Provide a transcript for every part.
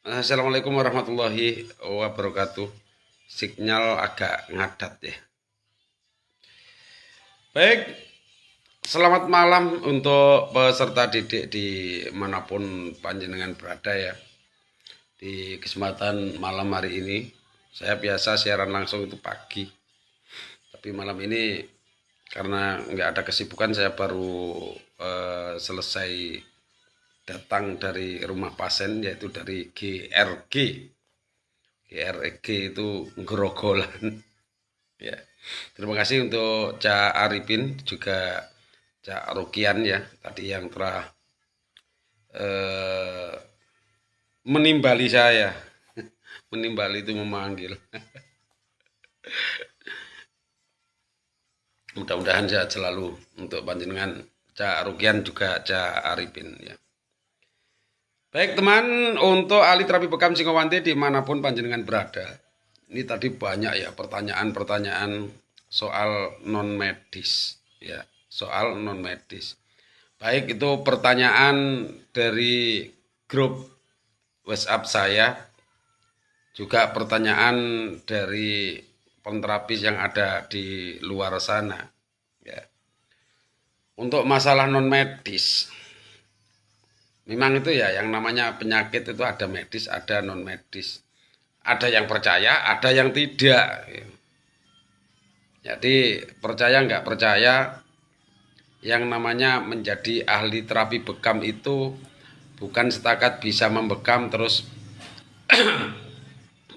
Assalamualaikum warahmatullahi wabarakatuh. Sinyal agak ngadat ya. Baik, selamat malam untuk peserta didik di manapun panjenengan berada ya. Di kesempatan malam hari ini, saya biasa siaran langsung itu pagi. Tapi malam ini karena nggak ada kesibukan, saya baru selesai datang dari rumah pasien yaitu dari GRG. GRG itu Grogolan. Ya, terima kasih untuk Cak Arifin juga Cak Rukian ya tadi yang telah eh, menimbali saya. Menimbali itu memanggil. Mudah-mudahan sehat selalu untuk panjenengan Cak Rukian juga Cak Arifin ya. Baik teman, untuk ahli terapi bekam Singowante dimanapun panjenengan berada. Ini tadi banyak ya pertanyaan-pertanyaan soal non medis ya, soal non medis. Baik itu pertanyaan dari grup WhatsApp saya, juga pertanyaan dari penterapis yang ada di luar sana. Ya. Untuk masalah non medis, memang itu ya yang namanya penyakit itu ada medis, ada non medis. Ada yang percaya, ada yang tidak. Jadi percaya nggak percaya, yang namanya menjadi ahli terapi bekam itu bukan setakat bisa membekam terus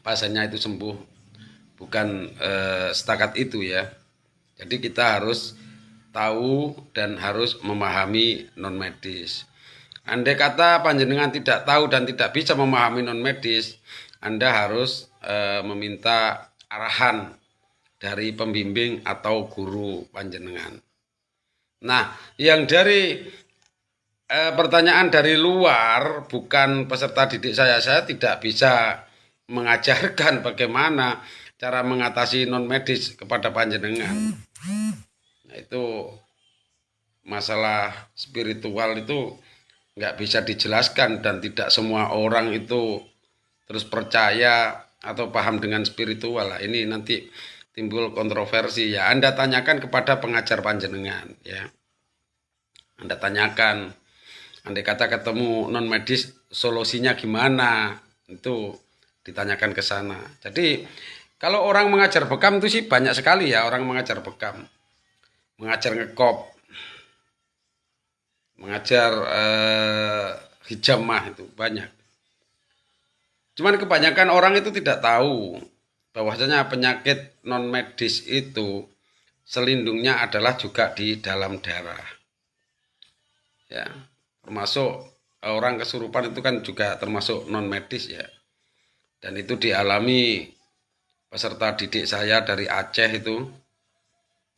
pasiennya itu sembuh, bukan setakat itu ya. Jadi kita harus tahu dan harus memahami non medis. Andai kata panjenengan tidak tahu dan tidak bisa memahami non medis, Anda harus meminta arahan dari pembimbing atau guru panjenengan. Nah, yang dari pertanyaan dari luar, bukan peserta didik saya tidak bisa mengajarkan bagaimana cara mengatasi non medis kepada panjenengan. Nah, itu masalah spiritual itu nggak bisa dijelaskan dan tidak semua orang itu terus percaya atau paham dengan spiritual. Lah, ini nanti timbul kontroversi ya. Anda tanyakan kepada pengajar panjenengan ya. Anda tanyakan, andai kata ketemu non medis solusinya gimana, itu ditanyakan ke sana. Jadi kalau orang mengajar bekam itu sih banyak sekali ya orang mengajar bekam, mengajar ngekop, mengajar hijamah itu banyak. Cuman kebanyakan orang itu tidak tahu bahwasanya penyakit non medis itu selindungnya adalah juga di dalam darah. Ya, termasuk orang kesurupan itu kan juga termasuk non medis ya. Dan itu dialami peserta didik saya dari Aceh itu,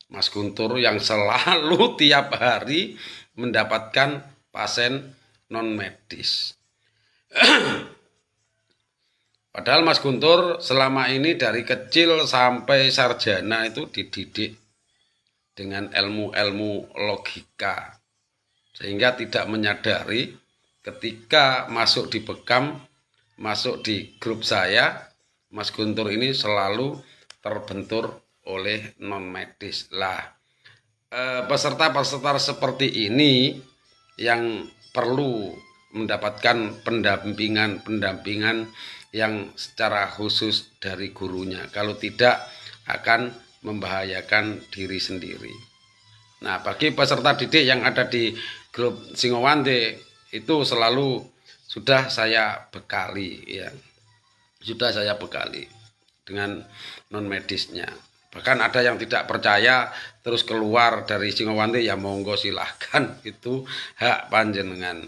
Mas Guntur, yang selalu tiap hari mendapatkan pasien non medis. Padahal Mas Guntur selama ini dari kecil sampai sarjana itu dididik dengan ilmu-ilmu logika. Sehingga tidak menyadari ketika masuk di bekam, masuk di grup saya, Mas Guntur ini selalu terbentur oleh non medis. Lah, peserta-peserta seperti ini yang perlu mendapatkan pendampingan yang secara khusus dari gurunya. Kalau tidak akan membahayakan diri sendiri. Nah, bagi peserta didik yang ada di grup Singowante itu selalu sudah saya bekali ya. Sudah saya bekali dengan non medisnya. Bahkan ada yang tidak percaya terus keluar dari Singowante, ya monggo silahkan, itu hak panjenengan.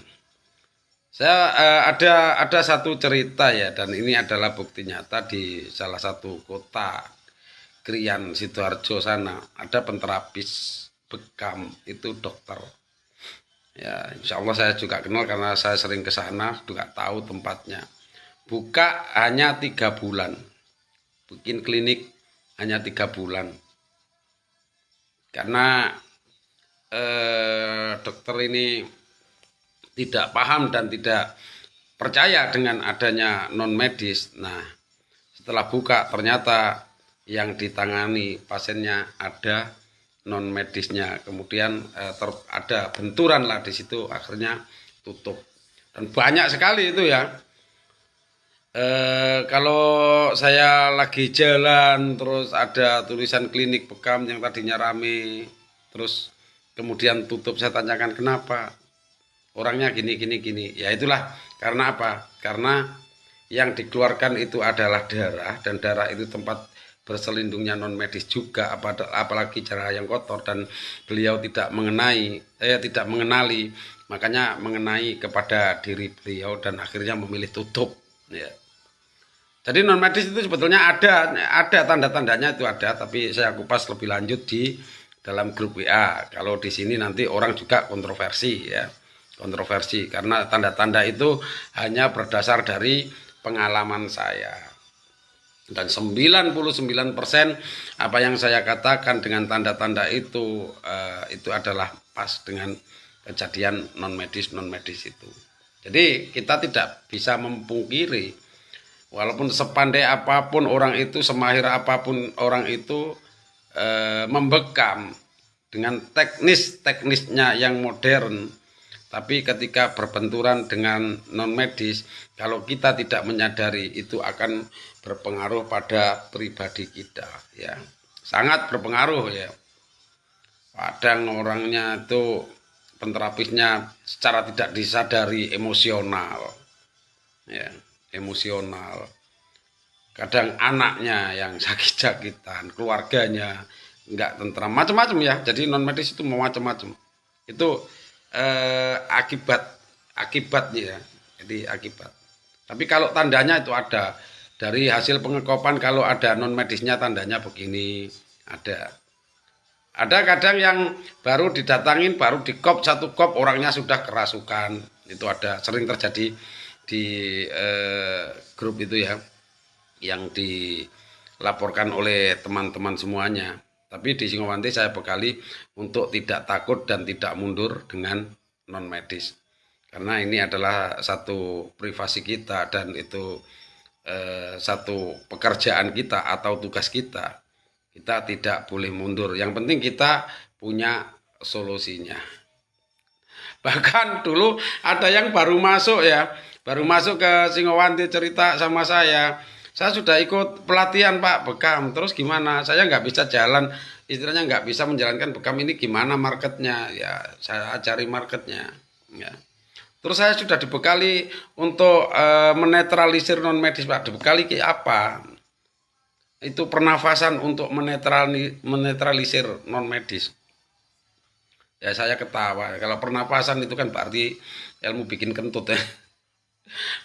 Saya ada satu cerita ya, dan ini adalah bukti nyata di salah satu kota Krian Sidoarjo sana, ada penterapis bekam itu dokter. Ya, insya Allah saya juga kenal karena saya sering ke sana, juga tahu tempatnya. Buka hanya 3 bulan, bikin klinik hanya 3 bulan. Karena dokter ini tidak paham dan tidak percaya dengan adanya non medis. Nah, setelah buka ternyata yang ditangani pasiennya ada non medisnya, kemudian ada benturan lah di situ, akhirnya tutup. Dan banyak sekali itu ya. Kalau saya lagi jalan terus ada tulisan klinik bekam yang tadinya rame, terus kemudian tutup, saya tanyakan kenapa, orangnya gini gini gini. Ya itulah karena apa? Karena yang dikeluarkan itu adalah darah, dan darah itu tempat berselindungnya non medis juga, apalagi darah yang kotor, dan beliau tidak mengenali, makanya mengenai kepada diri beliau dan akhirnya memilih tutup ya. Jadi non medis itu sebetulnya ada tanda-tandanya, itu ada, tapi saya kupas lebih lanjut di dalam grup WA. Kalau di sini nanti orang juga kontroversi ya. Kontroversi karena tanda-tanda itu hanya berdasar dari pengalaman saya. Dan 99% apa yang saya katakan dengan tanda-tanda itu adalah pas dengan kejadian non medis itu. Jadi kita tidak bisa memungkiri, walaupun sepandai apapun orang itu, semahir apapun orang itu membekam dengan teknisnya yang modern, tapi ketika berbenturan dengan non medis, kalau kita tidak menyadari, itu akan berpengaruh pada pribadi kita ya. Sangat berpengaruh ya. Kadang orangnya itu, penterapisnya secara tidak disadari emosional ya, emosional. Kadang anaknya yang sakit-sakitan, keluarganya enggak tentram, macam-macam ya. Jadi non medis itu macam-macam. Itu akibatnya ya. Jadi akibat. Tapi kalau tandanya itu ada dari hasil pengekopan, kalau ada non medisnya tandanya begini, ada. Ada kadang yang baru didatangin, baru dikop satu kop orangnya sudah kerasukan. Itu ada, sering terjadi di grup itu ya, yang dilaporkan oleh teman-teman semuanya. Tapi di Singowanti saya bekali untuk tidak takut dan tidak mundur dengan non medis, karena ini adalah satu privasi kita, dan itu satu pekerjaan kita atau tugas kita. Kita tidak boleh mundur, yang penting kita punya solusinya. Bahkan dulu ada yang baru masuk ya, baru masuk ke Singowanti, cerita sama saya sudah ikut pelatihan Pak bekam, terus gimana, saya nggak bisa jalan, istilahnya nggak bisa menjalankan bekam ini, gimana marketnya ya, saya ajari marketnya ya. Terus saya sudah dibekali untuk menetralisir non medis Pak. Dibekali apa? Itu pernafasan untuk menetralisir non medis. Ya saya ketawa, kalau pernapasan itu kan berarti ilmu bikin kentut ya.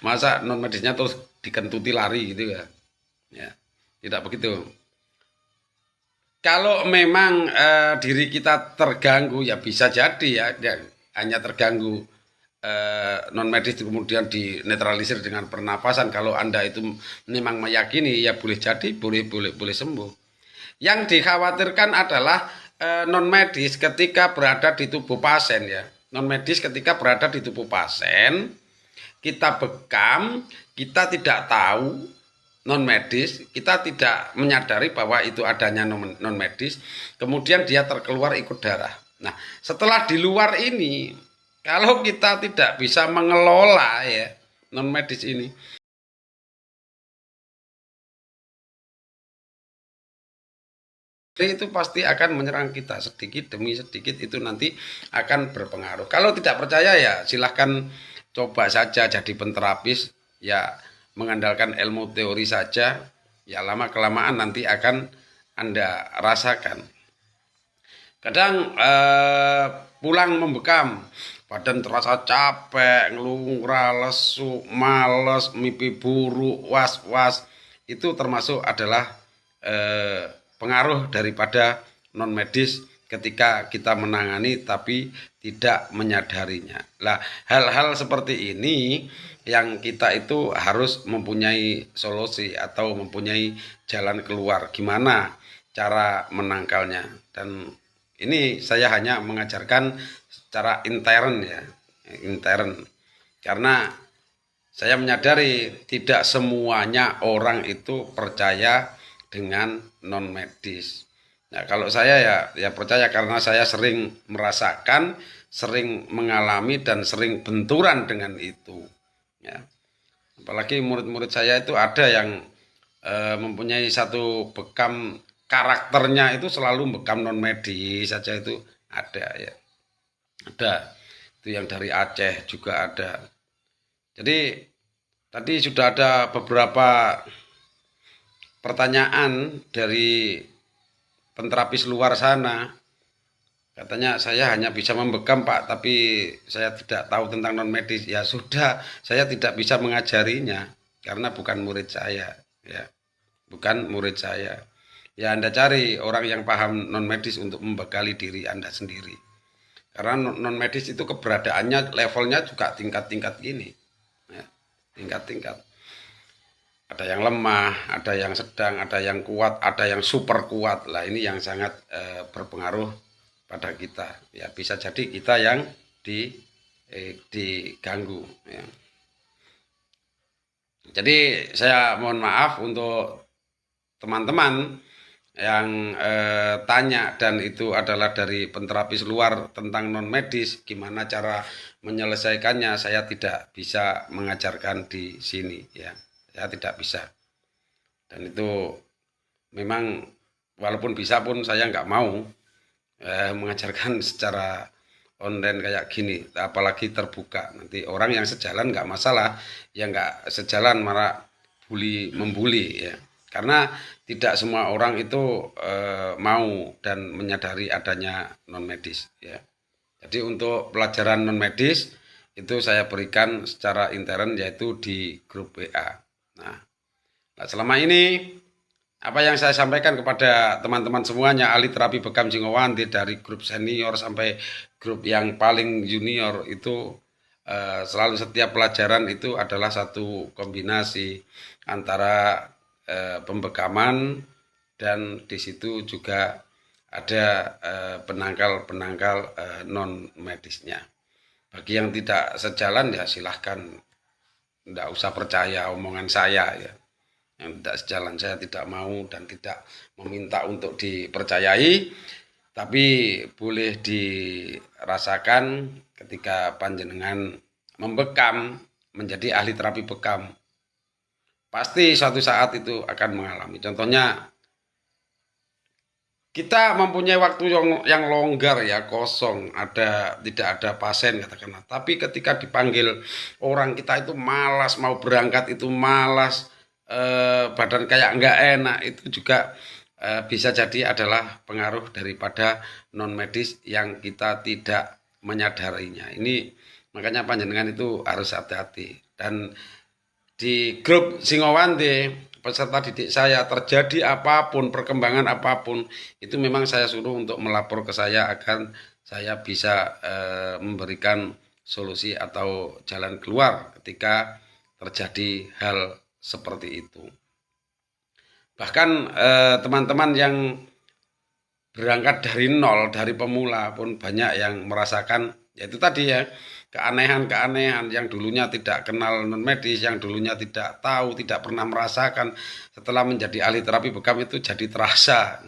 Masa non medisnya terus dikentuti lari gitu ya. Ya, tidak begitu. Kalau memang diri kita terganggu, ya bisa jadi ya hanya terganggu non medis, kemudian dinetralisir dengan pernapasan. Kalau Anda itu memang meyakini, ya boleh jadi, boleh sembuh. Yang dikhawatirkan adalah non medis ketika berada di tubuh pasien ya. Non medis ketika berada di tubuh pasien, kita bekam, kita tidak tahu non medis, kita tidak menyadari bahwa itu adanya non medis, kemudian dia terkeluar ikut darah. Nah, setelah di luar ini, kalau kita tidak bisa mengelola ya non medis ini, itu pasti akan menyerang kita sedikit demi sedikit, itu nanti akan berpengaruh. Kalau tidak percaya ya silahkan coba saja jadi penterapis ya, mengandalkan ilmu teori saja, ya lama kelamaan nanti akan Anda rasakan. Kadang pulang membekam, badan terasa capek, ngelungra, lesu, males, mimpi buruk, was-was, itu termasuk adalah pengaruh daripada non medis ketika kita menangani tapi tidak menyadarinya. Lah, hal-hal seperti ini yang kita itu harus mempunyai solusi atau mempunyai jalan keluar, gimana cara menangkalnya. Dan ini saya hanya mengajarkan secara intern ya, intern, karena saya menyadari tidak semuanya orang itu percaya dengan non medis. Nah, kalau saya ya percaya karena saya sering merasakan, sering mengalami dan sering benturan dengan itu. Ya. Apalagi murid-murid saya itu ada yang mempunyai satu bekam karakternya itu selalu bekam non medis saja itu ada ya. Ada. Itu yang dari Aceh juga ada. Jadi tadi sudah ada beberapa pertanyaan dari penterapis luar sana. Katanya saya hanya bisa membekam Pak, tapi saya tidak tahu tentang non medis. Ya sudah, saya tidak bisa mengajarinya karena bukan murid saya, ya. Bukan murid saya. Ya Anda cari orang yang paham non medis untuk membekali diri Anda sendiri. Karena non medis itu keberadaannya levelnya juga tingkat-tingkat gini. Ya, tingkat-tingkat. Ada yang lemah, ada yang sedang, ada yang kuat, ada yang super kuat. Lah ini yang sangat berpengaruh pada kita. Ya bisa jadi kita yang diganggu. Ya. Jadi saya mohon maaf untuk teman-teman yang tanya dan itu adalah dari penterapis luar tentang non medis, gimana cara menyelesaikannya, saya tidak bisa mengajarkan di sini ya. Saya tidak bisa. Dan itu memang walaupun bisa pun saya nggak mau mengajarkan secara online kayak gini, apalagi terbuka. Nanti orang yang sejalan nggak masalah, yang nggak sejalan malah membuli ya. Karena tidak semua orang itu mau dan menyadari adanya non medis ya. Jadi untuk pelajaran non medis itu saya berikan secara intern yaitu di grup WA. Nah, selama ini apa yang saya sampaikan kepada teman-teman semuanya ahli terapi bekam Singowanti dari grup senior sampai grup yang paling junior itu selalu setiap pelajaran itu adalah satu kombinasi antara pembekaman dan di situ juga ada penangkal-penangkal non medisnya. Bagi yang tidak sejalan ya silahkan, tidak usah percaya omongan saya ya. Yang tidak sejalan saya tidak mau dan tidak meminta untuk dipercayai, tapi boleh dirasakan ketika panjenengan membekam menjadi ahli terapi bekam. Pasti suatu saat itu akan mengalami. Contohnya kita mempunyai waktu yang longgar ya, kosong, tidak ada pasien katakanlah. Tapi ketika dipanggil orang kita itu malas mau berangkat, itu malas, badan kayak enggak enak, itu juga bisa jadi adalah pengaruh daripada non medis yang kita tidak menyadarinya. Ini makanya panjenengan itu harus hati-hati. Dan di grup Singowanti peserta didik saya terjadi apapun, perkembangan apapun, itu memang saya suruh untuk melapor ke saya agar saya bisa memberikan solusi atau jalan keluar ketika terjadi hal seperti itu. Bahkan teman-teman yang berangkat dari nol, dari pemula pun banyak yang merasakan, yaitu tadi ya, keanehan-keanehan yang dulunya tidak kenal non medis, yang dulunya tidak tahu, tidak pernah merasakan, setelah menjadi ahli terapi bekam itu jadi terasa.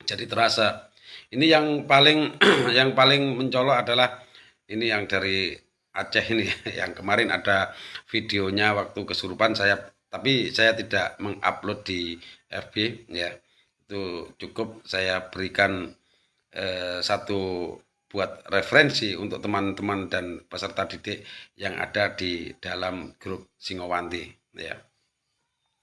Jadi terasa. Ini yang paling yang paling mencolok adalah ini yang dari Aceh ini, yang kemarin ada videonya waktu kesurupan saya, tapi saya tidak mengupload di FB ya. Itu cukup saya berikan satu buat referensi untuk teman-teman dan peserta didik yang ada di dalam grup Singowanti ya.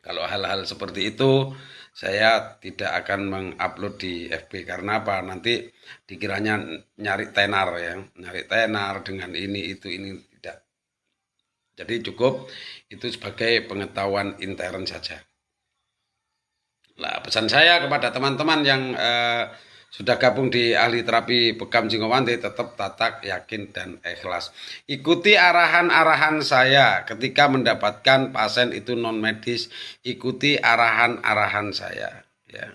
Kalau hal-hal seperti itu saya tidak akan mengupload di FB karena apa? Nanti dikiranya nyari tenar ya, nyari tenar dengan ini itu ini tidak. Jadi cukup itu sebagai pengetahuan intern saja. Nah, pesan saya kepada teman-teman yang sudah gabung di ahli terapi bekam Singowanti, tetap tatak, yakin, dan ikhlas. Ikuti arahan-arahan saya ketika mendapatkan pasien itu non medis. Ikuti arahan-arahan saya. Ya.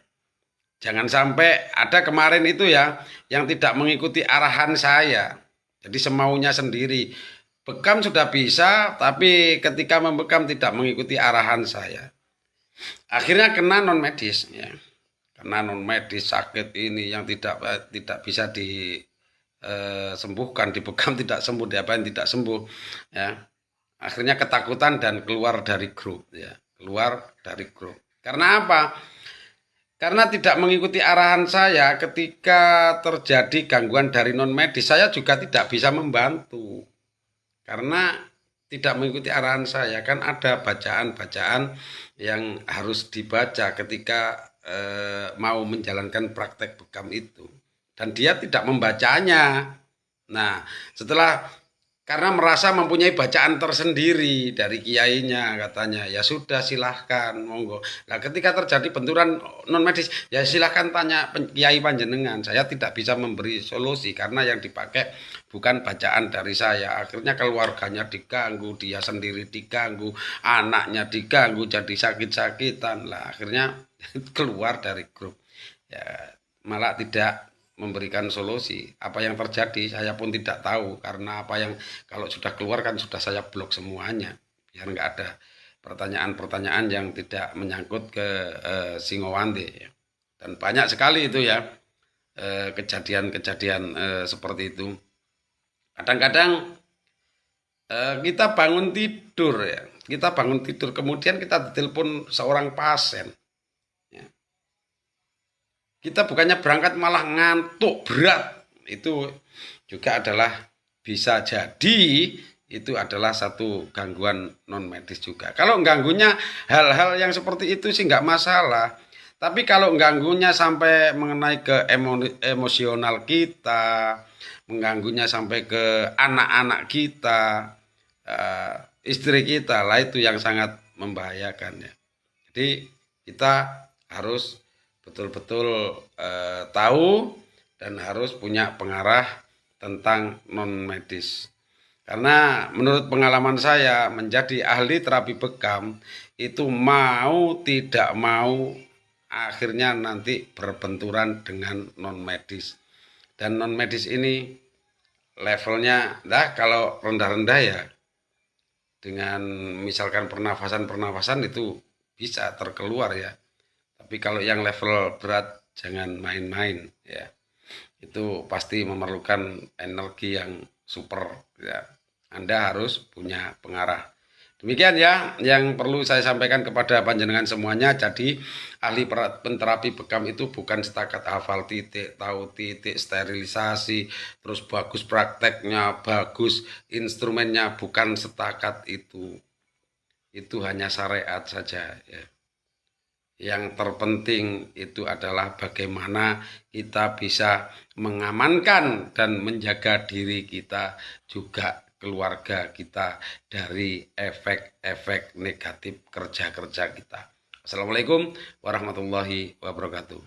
Jangan sampai ada kemarin itu ya yang tidak mengikuti arahan saya. Jadi semaunya sendiri. Bekam sudah bisa, tapi ketika membekam tidak mengikuti arahan saya. Akhirnya kena non medis ya. Kena non medis sakit ini yang tidak bisa disembuhkan, dibekam tidak sembuh, diapain tidak sembuh ya. Akhirnya ketakutan dan keluar dari grup ya. Keluar dari grup. Karena apa? Karena tidak mengikuti arahan saya ketika terjadi gangguan dari non medis, saya juga tidak bisa membantu. Karena tidak mengikuti arahan saya, kan ada bacaan-bacaan yang harus dibaca ketika mau menjalankan praktek bekam itu. Dan dia tidak membacanya. Nah, karena merasa mempunyai bacaan tersendiri dari kiainya katanya, ya sudah silahkan monggo. Nah ketika terjadi benturan non medis, ya silahkan tanya kiai panjenengan, saya tidak bisa memberi solusi karena yang dipakai bukan bacaan dari saya. Akhirnya keluarganya diganggu, dia sendiri diganggu, anaknya diganggu, jadi sakit-sakitan lah. Akhirnya keluar dari grup ya, malah tidak memberikan solusi. Apa yang terjadi saya pun tidak tahu, karena apa yang kalau sudah keluar kan sudah saya blok semuanya biar nggak ada pertanyaan-pertanyaan yang tidak menyangkut ke Singowande ya. Dan banyak sekali itu ya kejadian-kejadian seperti itu. Kadang-kadang kita bangun tidur ya, kita bangun tidur kemudian kita ditelepon seorang pasien. Kita bukannya berangkat malah ngantuk berat. Itu juga adalah bisa jadi itu adalah satu gangguan non medis juga. Kalau ganggunya hal-hal yang seperti itu sih nggak masalah. Tapi kalau ganggunya sampai mengenai ke emosional kita, mengganggunya sampai ke anak-anak kita, istri kita, lah itu yang sangat membahayakan ya. Jadi kita harus betul-betul tahu dan harus punya pengarah tentang non medis. Karena menurut pengalaman saya menjadi ahli terapi bekam itu mau tidak mau akhirnya nanti berbenturan dengan non medis. Dan non medis ini levelnya, kalau rendah-rendah ya dengan misalkan pernafasan itu bisa terkeluar ya. Tapi kalau yang level berat jangan main-main ya. Itu pasti memerlukan energi yang super ya. Anda harus punya pengarah. Demikian ya yang perlu saya sampaikan kepada panjenengan semuanya. Jadi ahli terapi bekam itu bukan setakat hafal titik, tahu titik, sterilisasi, terus bagus prakteknya, bagus instrumennya, bukan setakat itu. Itu hanya syariat saja ya. Yang terpenting itu adalah bagaimana kita bisa mengamankan dan menjaga diri kita, juga keluarga kita dari efek-efek negatif kerja-kerja kita. Assalamualaikum warahmatullahi wabarakatuh.